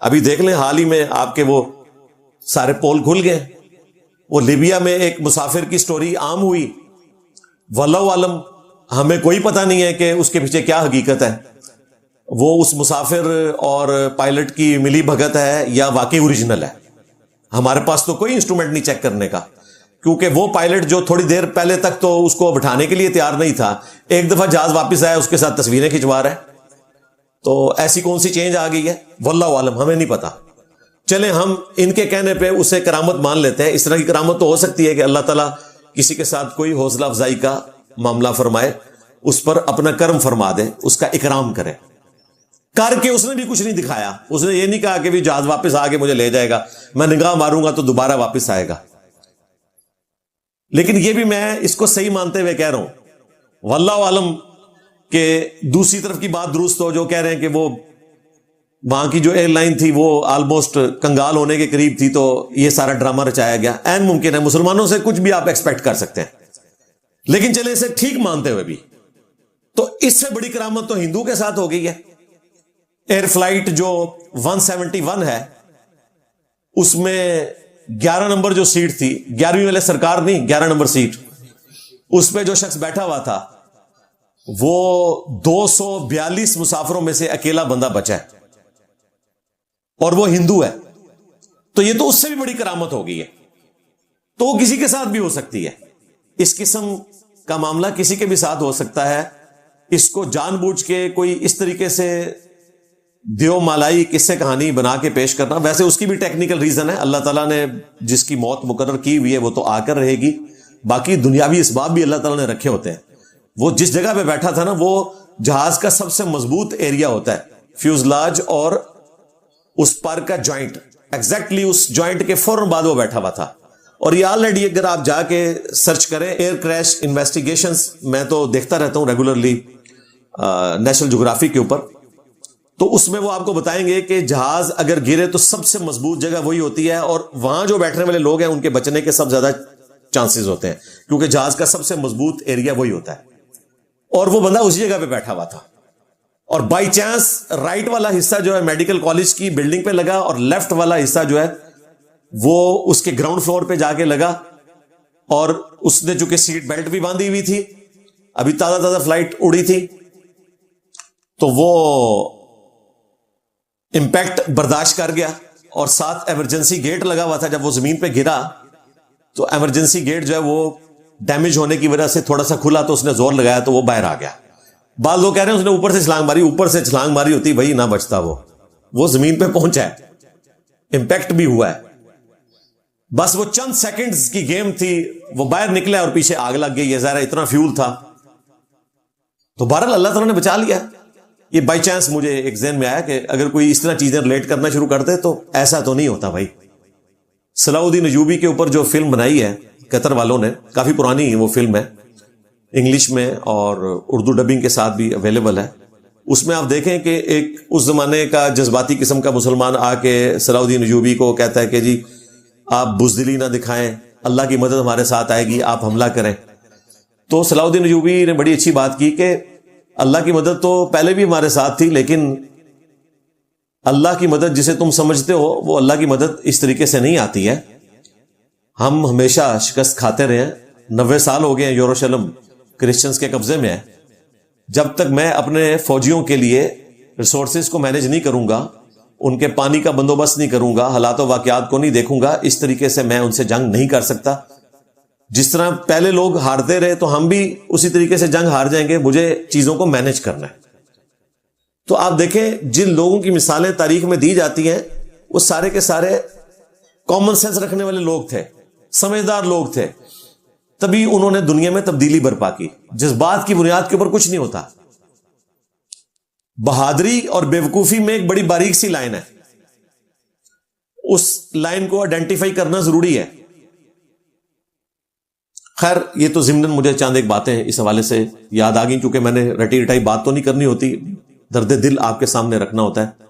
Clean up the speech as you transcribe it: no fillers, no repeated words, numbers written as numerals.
ابھی دیکھ لیں حال ہی میں آپ کے وہ سارے پول کھل گئے. وہ لیبیا میں ایک مسافر کی سٹوری عام ہوئی, واللہ عالم ہمیں کوئی پتہ نہیں ہے کہ اس کے پیچھے کیا حقیقت ہے. وہ اس مسافر اور پائلٹ کی ملی بھگت ہے یا واقعی اوریجنل ہے. ہمارے پاس تو کوئی انسٹرومنٹ نہیں چیک کرنے کا, کیونکہ وہ پائلٹ جو تھوڑی دیر پہلے تک تو اس کو بٹھانے کے لیے تیار نہیں تھا, ایک دفعہ جہاز واپس آیا اس کے ساتھ تصویریں کھنچوا رہا ہے. تو ایسی کون سی چینج آ گئی ہے, واللہ عالم ہمیں نہیں پتا. چلیں ہم ان کے کہنے پہ اسے کرامت مان لیتے ہیں. اس طرح کی کرامت تو ہو سکتی ہے کہ اللہ تعالیٰ کسی کے ساتھ کوئی حوصلہ افزائی کا معاملہ فرمائے, اس پر اپنا کرم فرما دے, اس کا اکرام کرے. کر کے اس نے بھی کچھ نہیں دکھایا. اس نے یہ نہیں کہا کہ بھی جہاز واپس آ کے مجھے لے جائے گا, میں نگاہ ماروں گا تو دوبارہ واپس آئے گا. لیکن یہ بھی میں اس کو صحیح مانتے ہوئے کہہ رہا ہوں, واللہ عالم کہ دوسری طرف کی بات درست ہو جو کہہ رہے ہیں کہ وہ وہاں کی جو ایئر لائن تھی وہ آلموسٹ کنگال ہونے کے قریب تھی, تو یہ سارا ڈرامہ رچایا گیا. عین ممکن ہے, مسلمانوں سے کچھ بھی آپ ایکسپیکٹ کر سکتے ہیں. لیکن چلے اسے ٹھیک مانتے ہوئے بھی, تو اس سے بڑی کرامت تو ہندو کے ساتھ ہو گئی ہے. ایئر فلائٹ جو 171 ہے, اس میں 11 نمبر جو سیٹ تھی, 11ویں والے سرکار نہیں, 11 نمبر سیٹ, اس پہ جو شخص بیٹھا ہوا تھا وہ 242 مسافروں میں سے اکیلا بندہ بچا ہے, اور وہ ہندو ہے. تو یہ تو اس سے بھی بڑی کرامت ہو گئی ہے. تو وہ کسی کے ساتھ بھی ہو سکتی ہے. اس قسم کا معاملہ کسی کے بھی ساتھ ہو سکتا ہے. اس کو جان بوجھ کے کوئی اس طریقے سے دیو مالائی قصے کہانی بنا کے پیش کرنا, ویسے اس کی بھی ٹیکنیکل ریزن ہے. اللہ تعالیٰ نے جس کی موت مقرر کی ہوئی ہے وہ تو آ کر رہے گی. باقی دنیاوی اسباب بھی اللہ تعالیٰ نے رکھے ہوتے ہیں. وہ جس جگہ پہ بیٹھا تھا نا, وہ جہاز کا سب سے مضبوط ایریا ہوتا ہے, فیوزلاج اور اس پر کا جوائنٹ, ایگزیکٹلی اس جوائنٹ کے فوراً بعد وہ بیٹھا ہوا تھا. اور یہ آلریڈی اگر آپ جا کے سرچ کریں ایئر کریش انویسٹیگیشنز, میں تو دیکھتا رہتا ہوں ریگولرلی نیشنل جغرافی کے اوپر, تو اس میں وہ آپ کو بتائیں گے کہ جہاز اگر گرے تو سب سے مضبوط جگہ وہی ہوتی ہے, اور وہاں جو بیٹھنے والے لوگ ہیں ان کے بچنے کے سب زیادہ چانسز ہوتے ہیں, کیونکہ جہاز کا سب سے مضبوط ایریا وہی ہوتا ہے. اور وہ بندہ اسی جگہ پہ بیٹھا ہوا تھا, اور بائی چانس رائٹ والا حصہ جو ہے میڈیکل کالج کی بلڈنگ پہ لگا, اور لیفٹ والا حصہ جو ہے وہ اس کے گراؤنڈ فلور پہ جا کے لگا. اور اس نے چونکہ سیٹ بیلٹ بھی باندھی ہوئی تھی, ابھی تازہ تازہ فلائٹ اڑی تھی, تو وہ امپیکٹ برداشت کر گیا. اور ساتھ ایمرجنسی گیٹ لگا ہوا تھا. جب وہ زمین پہ گرا تو ایمرجنسی گیٹ جو ہے وہ ڈیمیج ہونے کی وجہ سے تھوڑا سا کھلا, تو اس نے زور لگایا تو وہ باہر آ گیا. بعض لوگ کہہ رہے ہیں اس نے اوپر سے چھلانگ ماری, اوپر سے چھلانگ ماری ہوتی بھائی نہ بچتا, وہ زمین پہ پہنچا ہے, امپیکٹ بھی ہوا ہے, بس وہ چند سیکنڈز کی گیم تھی, وہ باہر نکلا اور پیچھے آگ لگ گئی. یہ ظاہر اتنا فیول تھا, تو بہرحال اللہ تعالیٰ نے بچا لیا. یہ بائی چانس مجھے ایک ذہن میں آیا کہ اگر کوئی اس طرح چیزیں ریلیٹ کرنا شروع کر دے تو ایسا تو نہیں ہوتا بھائی. صلاح الدین ایوبی کے اوپر جو فلم بنائی ہے قطر والوں نے, کافی پرانی وہ فلم ہے, انگلش میں اور اردو ڈبنگ کے ساتھ بھی اویلیبل ہے. اس میں آپ دیکھیں کہ ایک اس زمانے کا جذباتی قسم کا مسلمان آ کے صلاح الدین ایوبی کو کہتا ہے کہ جی آپ بزدلی نہ دکھائیں, اللہ کی مدد ہمارے ساتھ آئے گی, آپ حملہ کریں. تو صلاح الدین ایوبی نے بڑی اچھی بات کی کہ اللہ کی مدد تو پہلے بھی ہمارے ساتھ تھی, لیکن اللہ کی مدد جسے تم سمجھتے ہو وہ اللہ کی مدد اس طریقے سے نہیں آتی ہے. ہم ہمیشہ شکست کھاتے رہے ہیں, 90 سال ہو گئے ہیں یروشلم کرسچنز کے قبضے میں ہے. جب تک میں اپنے فوجیوں کے لیے ریسورسز کو مینیج نہیں کروں گا, ان کے پانی کا بندوبست نہیں کروں گا, حالات و واقعات کو نہیں دیکھوں گا, اس طریقے سے میں ان سے جنگ نہیں کر سکتا. جس طرح پہلے لوگ ہارتے رہے تو ہم بھی اسی طریقے سے جنگ ہار جائیں گے. مجھے چیزوں کو مینیج کرنا ہے. تو آپ دیکھیں جن لوگوں کی مثالیں تاریخ میں دی جاتی ہیں وہ سارے کے سارے کامن سینس رکھنے والے لوگ تھے, سمجھدار لوگ تھے, تبھی انہوں نے دنیا میں تبدیلی برپا کی. جذبات کی بنیاد کے اوپر کچھ نہیں ہوتا. بہادری اور بیوقوفی میں ایک بڑی باریک سی لائن ہے, اس لائن کو آئیڈینٹیفائی کرنا ضروری ہے. خیر یہ تو ضمناً مجھے چاند ایک باتیں اس حوالے سے یاد آ گئی, کیونکہ میں نے رٹی رٹائی بات تو نہیں کرنی ہوتی, درد دل آپ کے سامنے رکھنا ہوتا ہے.